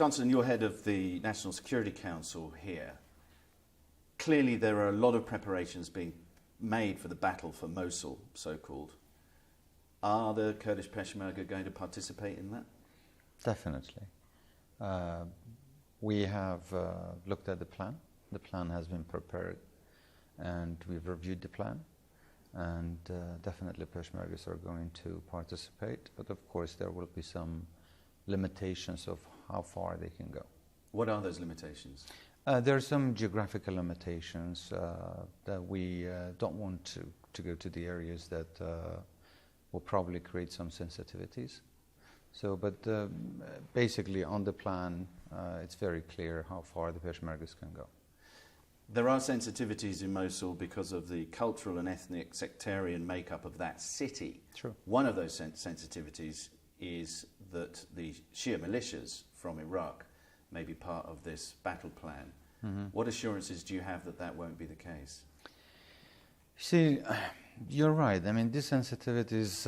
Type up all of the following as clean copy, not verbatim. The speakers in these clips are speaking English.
Chancellor, you're head of the National Security Council here. Clearly there are a lot of preparations being made for the battle for Mosul, so-called. Are the Kurdish Peshmerga going to participate in that? Definitely. We have looked at the plan. The plan has been prepared and we've reviewed the plan. And definitely Peshmergas are going to participate. But of course there will be some limitations of how far they can go. What are those limitations? There are some geographical limitations that we don't want to go to the areas that will probably create some sensitivities. So, but basically on the plan, it's very clear how far the Peshmergas can go. There are sensitivities in Mosul because of the cultural and ethnic sectarian makeup of that city. True. One of those sensitivities is that the Shia militias from Iraq may be part of this battle plan. Mm-hmm. What assurances do you have that that won't be the case? See, you're right. I mean, these sensitivities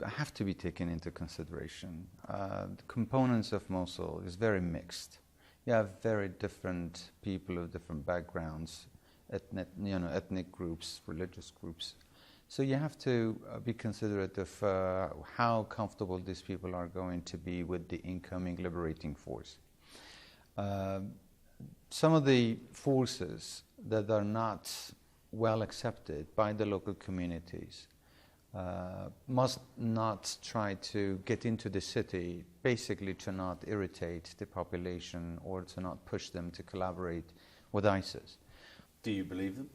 have to be taken into consideration. The components of Mosul is very mixed. You have very different people of different backgrounds, ethnic groups, religious groups. So you have to be considerate of how comfortable these people are going to be with the incoming liberating force. Some of the forces that are not well accepted by the local communities must not try to get into the city, basically to not irritate the population or to not push them to collaborate with ISIS. Do you believe them?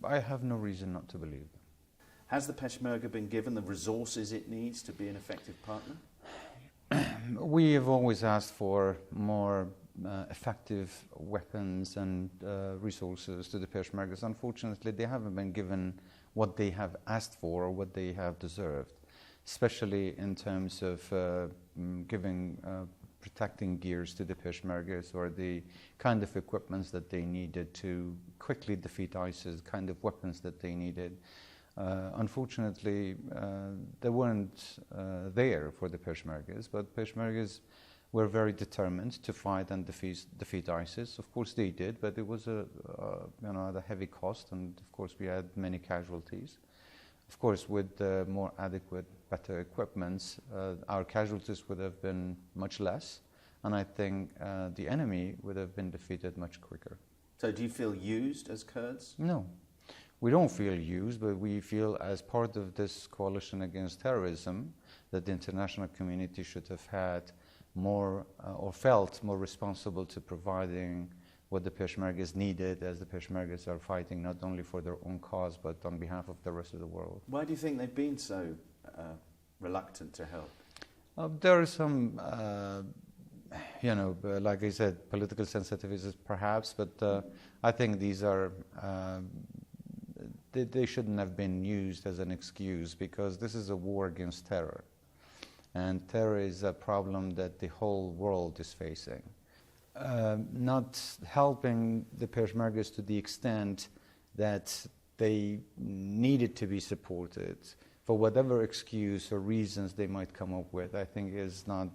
I have no reason not to believe them. Has the Peshmerga been given the resources it needs to be an effective partner? We have always asked for more effective weapons and resources to the Peshmergas. Unfortunately, they haven't been given what they have asked for or what they have deserved, especially in terms of giving protecting gears to the Peshmergas or the kind of equipments that they needed to quickly defeat ISIS, kind of weapons that they needed. Unfortunately, they weren't there for the Peshmergas, but Peshmergas were very determined to fight and defeat ISIS. Of course they did, but it was at a heavy cost, and of course we had many casualties. Of course, with more adequate, better equipments, our casualties would have been much less, and I think the enemy would have been defeated much quicker. So do you feel used as Kurds? No. We don't feel used, but we feel as part of this coalition against terrorism that the international community should have had more or felt more responsible to providing what the Peshmergas needed, as the Peshmergas are fighting not only for their own cause but on behalf of the rest of the world. Why do you think they've been so reluctant to help? There are some, like I said, political sensitivities perhaps, but I think these are they shouldn't have been used as an excuse, because this is a war against terror. And terror is a problem that the whole world is facing. Not helping the Peshmergas to the extent that they needed to be supported, for whatever excuse or reasons they might come up with, I think is not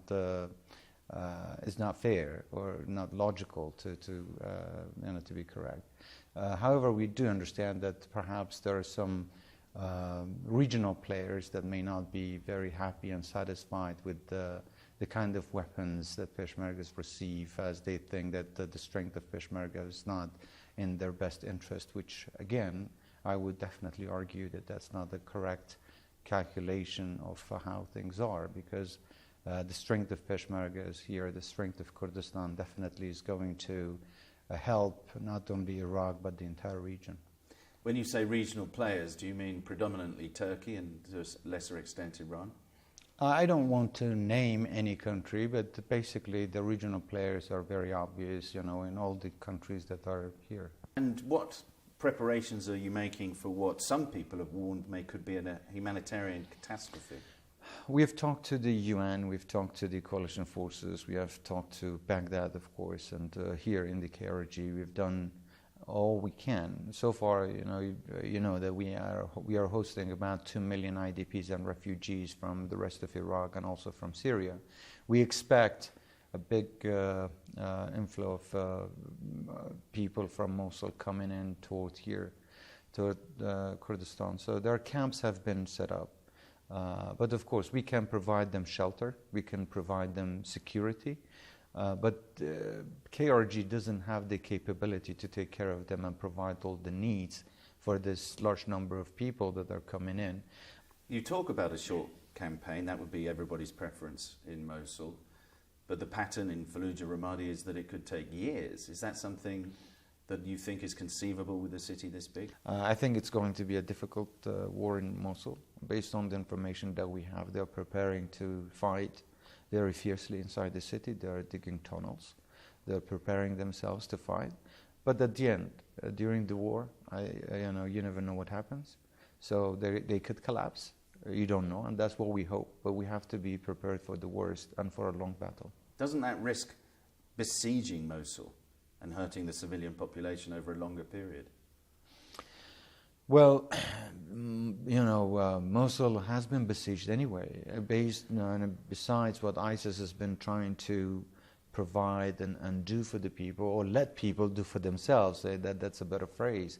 fair or not logical to be correct. However, we do understand that perhaps there are some regional players that may not be very happy and satisfied with the kind of weapons that Peshmergas receive, as they think that the strength of Peshmerga is not in their best interest, which again, I would definitely argue that that's not the correct calculation of how things are, because the strength of Peshmergas here, the strength of Kurdistan definitely is going to help not only Iraq but the entire region. When you say regional players, do you mean predominantly Turkey and to a lesser extent Iran? I don't want to name any country, but basically the regional players are very obvious, in all the countries that are here. And what preparations are you making for what some people have warned could be a humanitarian catastrophe? We have talked to the UN, we've talked to the coalition forces, we have talked to Baghdad, of course, and here in the KRG we've done all we can. So far, you know that we are hosting about 2 million IDPs and refugees from the rest of Iraq and also from Syria. We expect a big inflow of people from Mosul coming in toward here, toward Kurdistan. So their camps have been set up. But of course, we can provide them shelter, we can provide them security, but KRG doesn't have the capability to take care of them and provide all the needs for this large number of people that are coming in. You talk about a short campaign, that would be everybody's preference in Mosul, but the pattern in Fallujah Ramadi is that it could take years. Is that something that you think is conceivable with a city this big? I think it's going to be a difficult war in Mosul. Based on the information that we have, they're preparing to fight very fiercely inside the city. They're digging tunnels. They're preparing themselves to fight. But at the end, during the war, you never know what happens. So they could collapse. You don't know, and that's what we hope. But we have to be prepared for the worst and for a long battle. Doesn't that risk besieging Mosul and hurting the civilian population over a longer period? Well, Mosul has been besieged anyway, besides what ISIS has been trying to provide and do for the people, or let people do for themselves. That's a better phrase.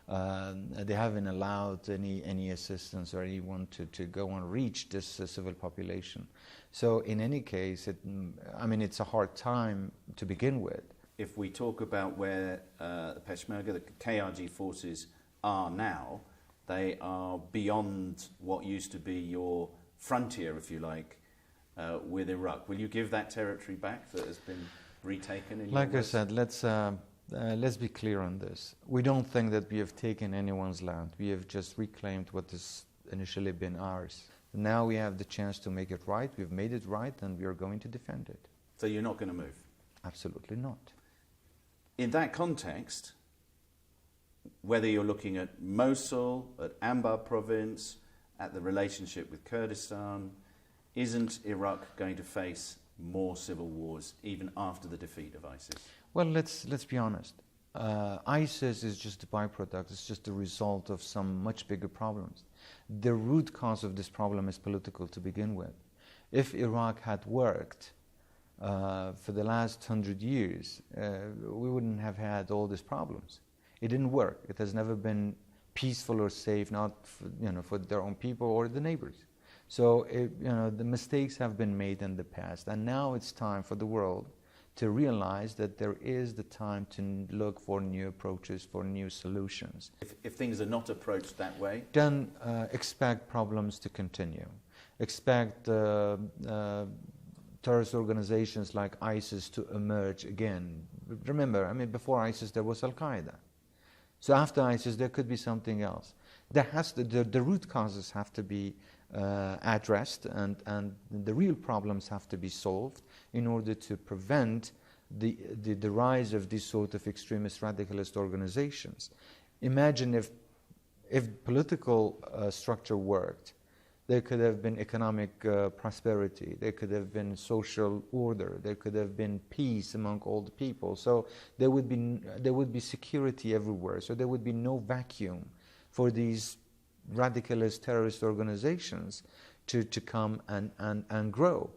They haven't allowed any assistance or anyone to go and reach this civil population. So in any case, it's a hard time to begin with. If we talk about where the Peshmerga, the KRG forces are now, they are beyond what used to be your frontier, if you like, with Iraq. Will you give that territory back that has been retaken? In like I said, let's be clear on this. We don't think that we have taken anyone's land. We have just reclaimed what has initially been ours. Now we have the chance to make it right. We've made it right, and we are going to defend it. So you're not going to move? Absolutely not. In that context, whether you're looking at Mosul, at Anbar province, at the relationship with Kurdistan, isn't Iraq going to face more civil wars even after the defeat of ISIS? Well, let's be honest. ISIS is just a byproduct. It's just a result of some much bigger problems. The root cause of this problem is political to begin with. If Iraq had worked for the last 100 years, we wouldn't have had all these problems. It didn't work. It has never been peaceful or safe, not for their own people or the neighbors. So the mistakes have been made in the past, and now it's time for the world to realize that there is the time to look for new approaches, for new solutions. If things are not approached that way? Then expect problems to continue. Expect terrorist organizations like ISIS to emerge again. Remember, before ISIS there was Al-Qaeda. So after ISIS there could be something else. The root causes have to be addressed, and the real problems have to be solved in order to prevent the rise of these sort of extremist radicalist organizations. Imagine if political structure worked, there could have been economic prosperity, there could have been social order, there could have been peace among all the people. So there would be security everywhere. So there would be no vacuum for these radicalist terrorist organizations to come and grow.